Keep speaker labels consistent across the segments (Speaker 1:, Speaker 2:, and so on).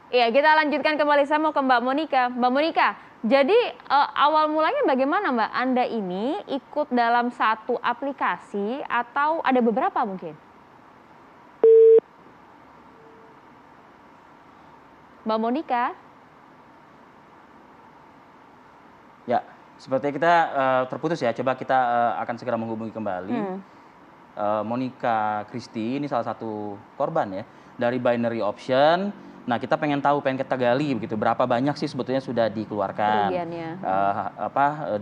Speaker 1: Iya, kita lanjutkan kembali. Saya mau ke Mbak Monika. Mbak Monika, jadi awal mulanya bagaimana Mbak? Anda ini ikut dalam satu aplikasi atau ada beberapa mungkin? Mbak Monika?
Speaker 2: Ya, sepertinya kita terputus ya. Coba kita akan segera menghubungi kembali. Monika Christy ini salah satu korban ya dari binary option. Nah, kita pengen tahu, pengen kita gali begitu, berapa banyak sih sebetulnya sudah dikeluarkan
Speaker 1: Kerugiannya.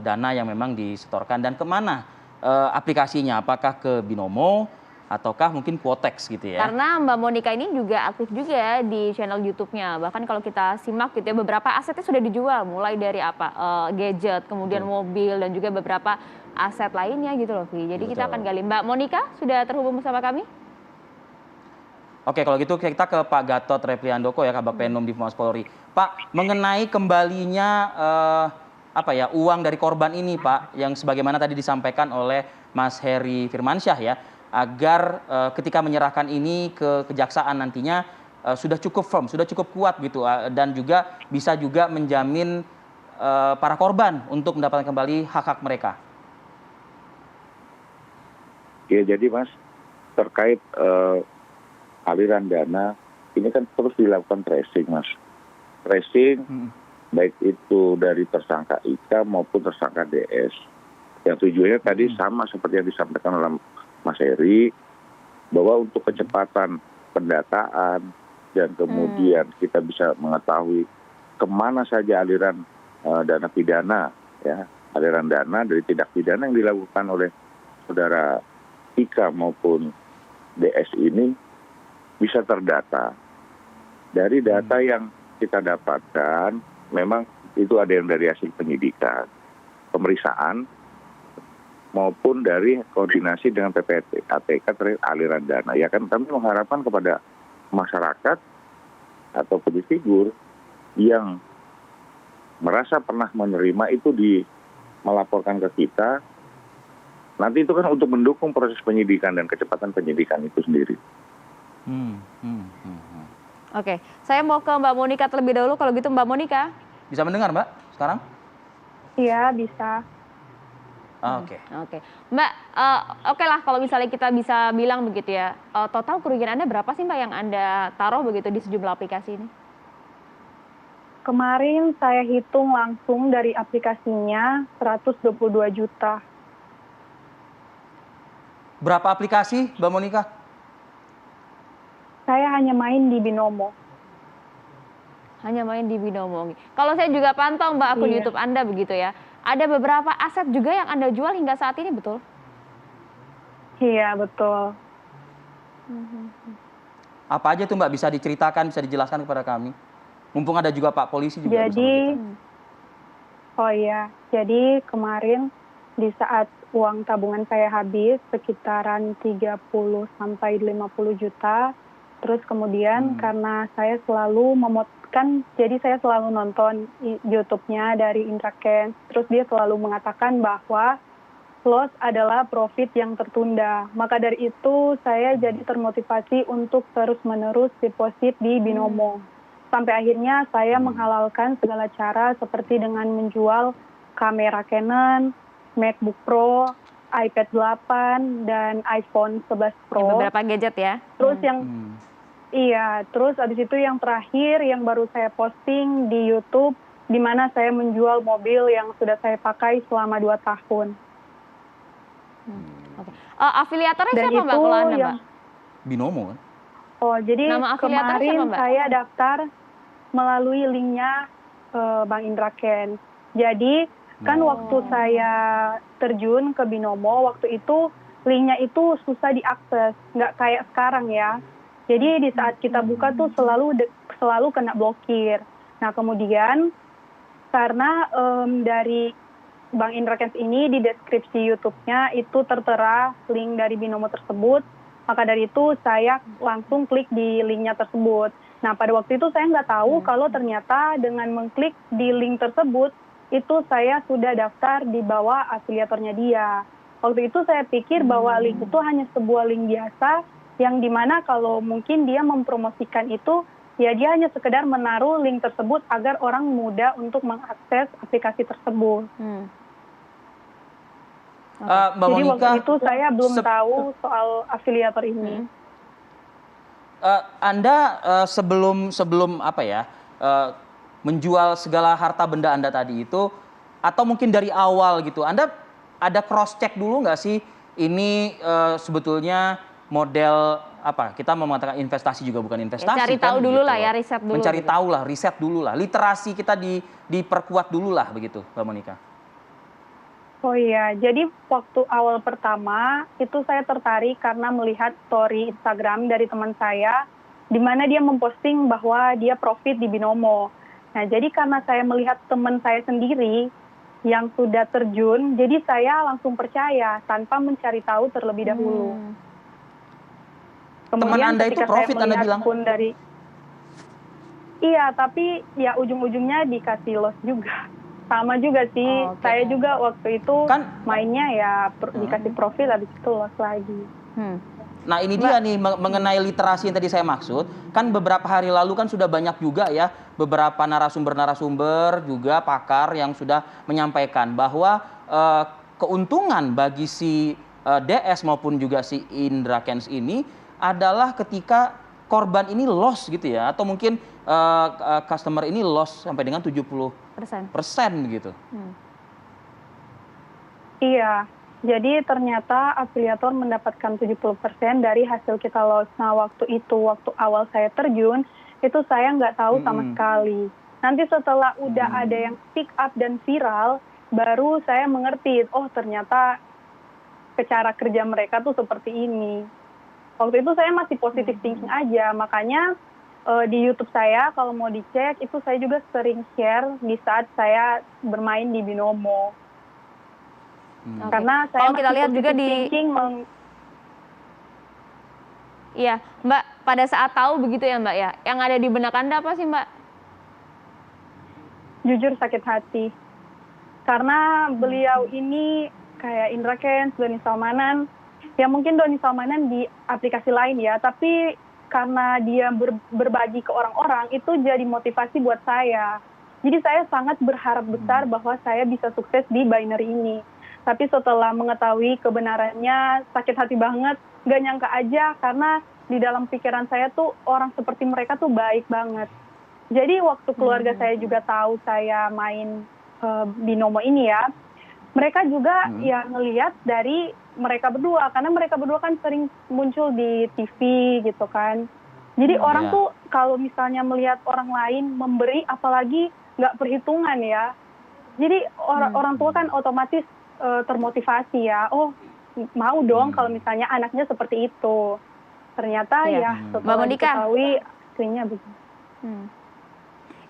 Speaker 2: dana yang memang disetorkan dan kemana aplikasinya? Apakah ke Binomo ataukah mungkin Quotex gitu ya?
Speaker 1: Karena Mbak Monika ini juga aktif juga di channel YouTube-nya. Bahkan kalau kita simak gitu ya, beberapa asetnya sudah dijual, mulai dari apa, gadget, kemudian
Speaker 2: Betul.
Speaker 1: mobil, dan juga beberapa aset lainnya gitu loh, Vi. Jadi kita akan
Speaker 2: Betul.
Speaker 1: gali. Mbak Monika sudah terhubung bersama kami?
Speaker 2: Oke, kalau gitu kita ke Pak Gatot Repriandoko ya, Kabag Penum di Mabes Polri. Pak, mengenai kembalinya uang dari korban ini, Pak, yang sebagaimana tadi disampaikan oleh Mas Heri Firmansyah ya, agar ketika menyerahkan ini ke kejaksaan nantinya sudah cukup firm, sudah cukup kuat gitu, dan juga bisa juga menjamin para korban untuk mendapatkan kembali hak-hak mereka.
Speaker 3: Ya, jadi Mas, terkait aliran dana ini kan terus dilakukan tracing, Mas. Tracing baik itu dari tersangka Ika maupun tersangka DS. Yang tujuannya tadi sama seperti yang disampaikan oleh Mas Heri, bahwa untuk kecepatan pendataan dan kemudian kita bisa mengetahui kemana saja aliran dana pidana, ya, aliran dana dari tindak pidana yang dilakukan oleh saudara Ika maupun DS ini bisa terdata. Dari data yang kita dapatkan, memang itu ada yang dari hasil penyidikan, pemeriksaan, maupun dari koordinasi dengan PPT, ATK terkait aliran dana. Ya kan kami mengharapkan kepada masyarakat atau public figure yang merasa pernah menerima itu melaporkan ke kita. Nanti itu kan untuk mendukung proses penyidikan dan kecepatan penyidikan itu sendiri.
Speaker 1: Oke, saya mau ke Mbak Monika terlebih dahulu. Kalau gitu Mbak Monika.
Speaker 2: Bisa mendengar Mbak sekarang?
Speaker 4: Iya, bisa.
Speaker 2: Oke.
Speaker 1: Mbak, oke lah kalau misalnya kita bisa bilang begitu ya, total kerugian Anda berapa sih Mbak yang Anda taruh begitu di sejumlah aplikasi ini?
Speaker 4: Kemarin saya hitung langsung dari aplikasinya 122 juta.
Speaker 2: Berapa aplikasi Mbak Monika?
Speaker 4: Saya hanya main di Binomo.
Speaker 1: Hanya main di Binomo. Kalau saya juga pantau Mbak akun YouTube Anda begitu ya. Ada beberapa aset juga yang Anda jual hingga saat ini, betul?
Speaker 4: Iya, betul.
Speaker 2: Apa aja tuh Mbak, bisa diceritakan, bisa dijelaskan kepada kami? Mumpung ada juga Pak Polisi juga bersama kita.
Speaker 4: Oh iya, jadi kemarin di saat uang tabungan saya habis sekitaran 30 sampai 50 juta. Terus kemudian karena saya selalu jadi saya selalu nonton YouTube-nya dari Indra Kents. Terus dia selalu mengatakan bahwa loss adalah profit yang tertunda. Maka dari itu saya jadi termotivasi untuk terus-menerus deposit di Binomo. Sampai akhirnya saya menghalalkan segala cara seperti dengan menjual kamera Canon, MacBook Pro, iPad 8, dan iPhone 11 Pro.
Speaker 1: Beberapa gadget ya.
Speaker 4: Terus terus abis itu yang terakhir yang baru saya posting di YouTube, di mana saya menjual mobil yang sudah saya pakai selama 2 tahun.
Speaker 1: Afiliatornya siapa Mbak kalau Anda Mbak?
Speaker 2: Binomo kan?
Speaker 4: Oh, jadi kemarin saya daftar melalui linknya Bang Indra Kents. Jadi kan waktu saya terjun ke Binomo, waktu itu linknya itu susah diakses, nggak kayak sekarang ya. Jadi di saat kita buka tuh selalu kena blokir. Nah kemudian karena dari Bang Indra Kents ini di deskripsi YouTube-nya itu tertera link dari Binomo tersebut, maka dari itu saya langsung klik di linknya tersebut. Nah pada waktu itu saya nggak tahu kalau ternyata dengan mengklik di link tersebut itu saya sudah daftar di bawah afiliatornya dia. Waktu itu saya pikir bahwa link itu hanya sebuah link biasa yang dimana kalau mungkin dia mempromosikan itu ya dia hanya sekedar menaruh link tersebut agar orang mudah untuk mengakses aplikasi tersebut.
Speaker 2: Mbak
Speaker 4: Jadi
Speaker 2: Monica,
Speaker 4: waktu itu saya belum tahu soal afiliator ini.
Speaker 2: Anda sebelum apa ya menjual segala harta benda Anda tadi itu, atau mungkin dari awal gitu, Anda ada cross check dulu nggak sih ini sebetulnya model apa? Kita mau mengatakan investasi juga bukan investasi.
Speaker 1: Ya, cari tahu
Speaker 2: kan,
Speaker 1: dulu
Speaker 2: gitu.
Speaker 1: lah ya, riset dulu.
Speaker 2: Mencari
Speaker 1: gitu.
Speaker 2: tahu lah, riset dulu lah, literasi kita diperkuat dulu lah begitu, Mbak Monica.
Speaker 4: Oh iya, jadi waktu awal pertama itu saya tertarik karena melihat story Instagram dari teman saya, di mana dia memposting bahwa dia profit di Binomo. Nah, jadi karena saya melihat teman saya sendiri yang sudah terjun, jadi saya langsung percaya tanpa mencari tahu terlebih dahulu.
Speaker 2: Teman
Speaker 4: Kemudian
Speaker 2: Anda itu
Speaker 4: ketika
Speaker 2: profit,
Speaker 4: saya
Speaker 2: Anda
Speaker 4: melihat
Speaker 2: bilang?
Speaker 4: pun dari, iya, tapi ya ujung-ujungnya dikasih loss juga. Sama juga sih, saya juga waktu itu mainnya ya dikasih profit, habis itu loss lagi.
Speaker 2: Nah ini dia nih mengenai literasi yang tadi saya maksud, kan beberapa hari lalu kan sudah banyak juga ya beberapa narasumber juga pakar yang sudah menyampaikan bahwa keuntungan bagi si DS maupun juga si Indra Kents ini adalah ketika korban ini loss gitu ya, atau mungkin customer ini loss sampai dengan 70% gitu.
Speaker 4: Iya, jadi ternyata afiliator mendapatkan 70% dari hasil kita loss. Nah, waktu awal saya terjun, itu saya nggak tahu sama sekali. Nanti setelah udah ada yang pick up dan viral, baru saya mengerti, oh ternyata cara kerja mereka tuh seperti ini. Waktu itu saya masih positive thinking aja, makanya di YouTube saya kalau mau dicek itu saya juga sering share di saat saya bermain di Binomo. Karena saya
Speaker 1: kalau kita lihat juga di Iya, Mbak, pada saat tahu begitu ya Mbak ya, yang ada di benak Anda apa sih Mbak?
Speaker 4: Jujur sakit hati. Karena beliau ini kayak Indra Kents, Doni Salmanan, ya mungkin Doni Salmanan di aplikasi lain ya, tapi karena dia berbagi ke orang-orang, itu jadi motivasi buat saya. Jadi saya sangat berharap besar bahwa saya bisa sukses di binary ini. Tapi setelah mengetahui kebenarannya, sakit hati banget, gak nyangka aja, karena di dalam pikiran saya tuh orang seperti mereka tuh baik banget. Jadi waktu keluarga saya juga tahu saya main Binomo ini ya, mereka juga ya ngelihat dari mereka berdua, karena mereka berdua kan sering muncul di TV gitu kan. Jadi orang tuh kalau misalnya melihat orang lain memberi, apalagi nggak perhitungan ya. Jadi orang tua kan otomatis termotivasi ya, oh mau dong kalau misalnya anaknya seperti itu. Ternyata ya setelah diketahui aslinya begini.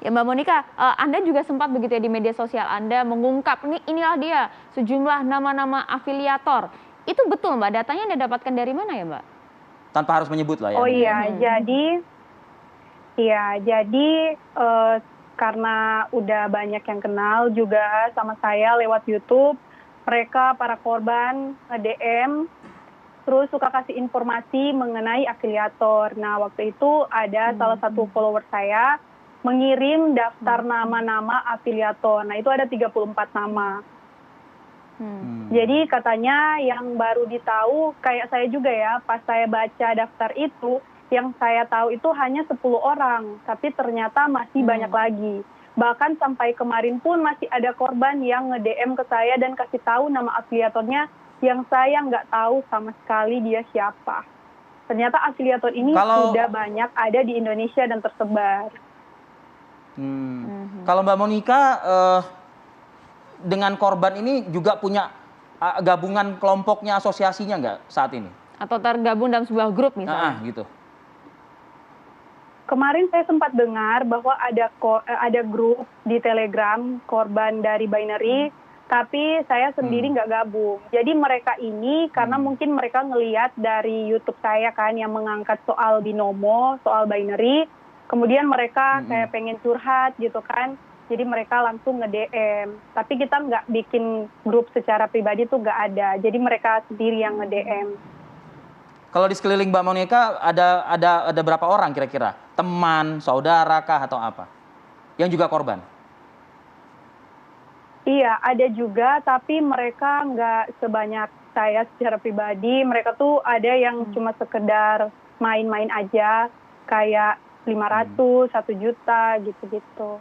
Speaker 1: Ya Mbak Monica, Anda juga sempat begitu ya di media sosial Anda mengungkap inilah dia sejumlah nama-nama afiliator. Itu betul Mbak, datanya Anda dapatkan dari mana ya Mbak?
Speaker 2: Tanpa harus menyebut lah ya.
Speaker 4: Oh iya, jadi karena udah banyak yang kenal juga sama saya lewat YouTube, mereka para korban DM, terus suka kasih informasi mengenai afiliator. Nah waktu itu ada salah satu follower saya mengirim daftar nama-nama afiliator. Nah itu ada 34 nama. Jadi katanya yang baru ditahu, kayak saya juga ya, pas saya baca daftar itu, yang saya tahu itu hanya 10 orang, tapi ternyata masih banyak lagi. Bahkan sampai kemarin pun masih ada korban yang nge-DM ke saya dan kasih tahu nama afiliatornya yang saya nggak tahu sama sekali dia siapa. Ternyata afiliator ini sudah banyak ada di Indonesia dan tersebar.
Speaker 2: Kalau Mbak Monica dengan korban ini juga punya gabungan kelompoknya, asosiasinya nggak saat ini?
Speaker 1: Atau tergabung dalam sebuah grup misalnya?
Speaker 2: Gitu.
Speaker 4: Kemarin saya sempat dengar bahwa ada grup di Telegram korban dari binary, tapi saya sendiri nggak gabung. Jadi mereka ini karena mungkin mereka ngelihat dari YouTube saya kan yang mengangkat soal binomo, soal binary, kemudian mereka kayak pengen curhat gitu kan. Jadi mereka langsung nge-DM. Tapi kita nggak bikin grup secara pribadi tuh nggak ada. Jadi mereka sendiri yang nge-DM.
Speaker 2: Kalau di sekeliling Mbak Monica ada berapa orang kira-kira? Teman, saudara kah atau apa? Yang juga korban?
Speaker 4: Iya, ada juga, tapi mereka nggak sebanyak saya secara pribadi. Mereka tuh ada yang cuma sekedar main-main aja, kayak 500, 1 juta, gitu-gitu.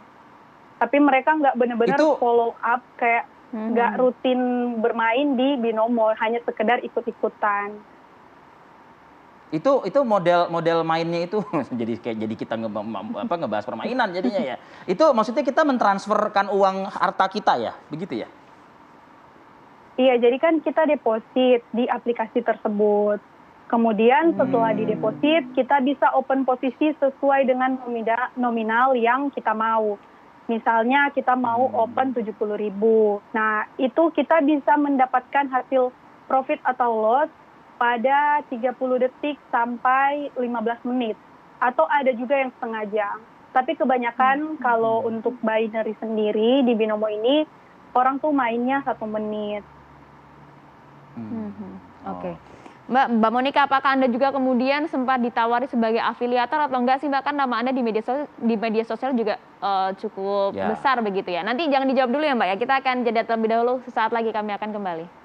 Speaker 4: Tapi mereka nggak benar-benar follow up, kayak nggak rutin bermain di Binomo, hanya sekedar ikut-ikutan.
Speaker 2: Itu model mainnya itu jadi kita ngebahas permainan jadinya ya. Itu maksudnya kita mentransferkan uang harta kita ya, begitu ya?
Speaker 4: Iya, jadi kan kita deposit di aplikasi tersebut. Kemudian setelah dideposit, kita bisa open posisi sesuai dengan nominal yang kita mau. Misalnya kita mau open 70.000. Nah, itu kita bisa mendapatkan hasil profit atau loss pada 30 detik sampai 15 menit. Atau ada juga yang setengah jam. Tapi kebanyakan kalau untuk binary sendiri di Binomo ini, orang tuh mainnya 1 menit.
Speaker 1: Oke. Mbak Monica, apakah Anda juga kemudian sempat ditawari sebagai afiliator atau enggak sih Mbak? Kan nama Anda di media sosial juga cukup besar begitu ya. Nanti jangan dijawab dulu ya Mbak ya, kita akan jeda terlebih dahulu, sesaat lagi kami akan kembali.